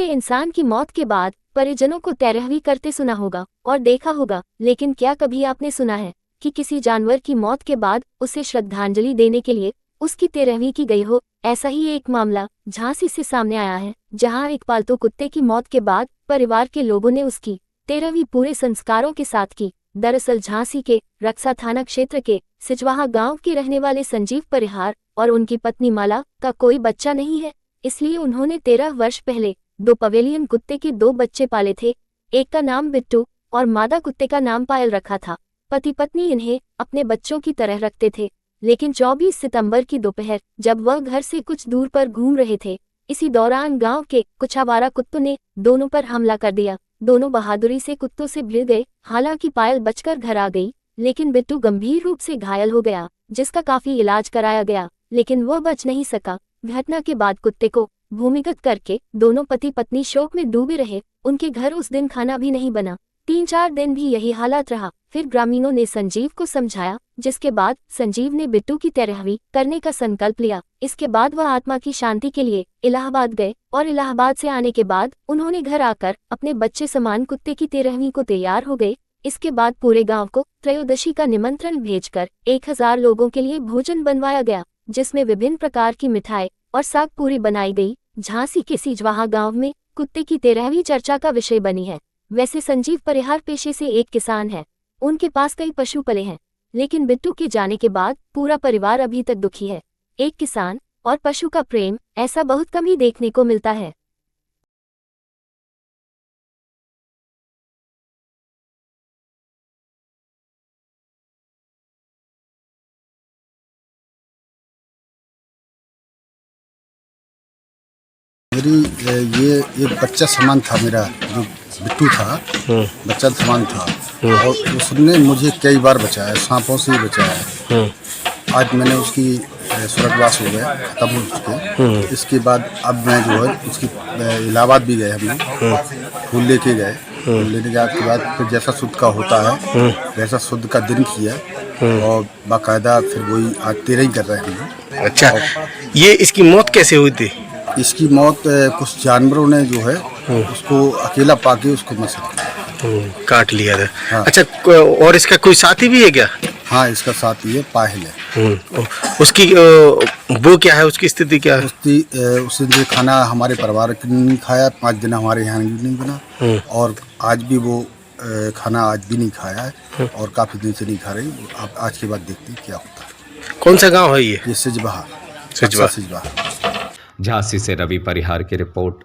आपने इंसान की मौत के बाद परिजनों को तेरहवीं करते सुना होगा और देखा होगा, लेकिन क्या कभी आपने सुना है कि किसी जानवर की मौत के बाद उसे श्रद्धांजलि देने के लिए उसकी तेरहवीं की गई हो? ऐसा ही एक मामला झांसी से सामने आया है, जहां एक पालतू कुत्ते की मौत के बाद परिवार के लोगों ने उसकी तेरहवीं पूरे संस्कारों के साथ की। दरअसल झांसी के रक्सा थाना क्षेत्र के सिचवाहा गांव के रहने वाले संजीव परिहार और उनकी पत्नी माला का कोई बच्चा नहीं है, इसलिए उन्होंने 13 वर्ष पहले 2 पवेलियन कुत्ते के 2 बच्चे पाले थे। एक का नाम बिट्टू और मादा कुत्ते का नाम पायल रखा था। पति पत्नी इन्हें अपने बच्चों की तरह रखते थे, लेकिन 24 सितंबर की दोपहर जब वह घर से कुछ दूर पर घूम रहे थे, इसी दौरान गांव के कुछ आवारा कुत्तों ने दोनों पर हमला कर दिया। दोनों बहादुरी से कुत्तों से भिड़ गए। हालांकि पायल बचकर घर आ गई, लेकिन बिट्टू गंभीर रूप से घायल हो गया, जिसका काफी इलाज कराया गया, लेकिन वह बच नहीं सका। घटना के बाद कुत्ते को भूमिगत करके दोनों पति पत्नी शोक में डूबे रहे। उनके घर उस दिन खाना भी नहीं बना। 3-4 दिन भी यही हालत रहा। फिर ग्रामीणों ने संजीव को समझाया, जिसके बाद संजीव ने बिट्टू की तेरहवीं करने का संकल्प लिया। इसके बाद वह आत्मा की शांति के लिए इलाहाबाद गए और इलाहाबाद से आने के बाद उन्होंने घर आकर अपने बच्चे समान कुत्ते की तेरहवीं को तैयार हो गए। इसके बाद पूरे गांव को त्रयोदशी का निमंत्रण भेजकर 1000 लोगों के लिए भोजन बनवाया गया, जिसमें विभिन्न प्रकार की मिठाई और साग पूरी बनाई गई। झांसी के सिचवाहा गांव में कुत्ते की तेरहवीं चर्चा का विषय बनी है। वैसे संजीव परिहार पेशे से एक किसान है, उनके पास कई पशु पले हैं, लेकिन बिट्टू के जाने के बाद पूरा परिवार अभी तक दुखी है। एक किसान और पशु का प्रेम ऐसा बहुत कम ही देखने को मिलता है। मेरी ये एक बच्चा समान था, मेरा जो बिट्टू था बच्चा समान था, और उसने मुझे कई बार बचाया, सांपों से ही बचाया। आज मैंने उसकी स्वर्गवास हो गया, खत्म हो चुके। इसके बाद अब मैं जो है उसकी इलाहाबाद भी गए, हमने फूल लेके गए। फूल लेने के बाद फिर जैसा शुद्ध का होता है वैसा शुद्ध का दिन किया, और बाकायदा फिर वही आज 13 ही कर रहे हैं। अच्छा, ये इसकी मौत कैसे हुई थी? इसकी मौत कुछ जानवरों ने जो है उसको अकेला पाके उसको काट लिया था। हाँ। अच्छा, और इसका कोई साथी भी है क्या? हाँ, इसका साथी है, पाहिल है। उसकी वो क्या है, उसकी स्थिति क्या है? उसने जो खाना हमारे परिवार ने नहीं खाया, 5 दिन हमारे यहाँ नहीं बना, और आज भी वो खाना आज भी नहीं खाया है, और काफ़ी दिन से नहीं खा रही। आप आज के बाद देखते हैं क्या होता है। कौन सा गांव है ये? सिचवाहा। सिचवाहा। सिचवाहा। झांसी से रवि परिहार की रिपोर्ट।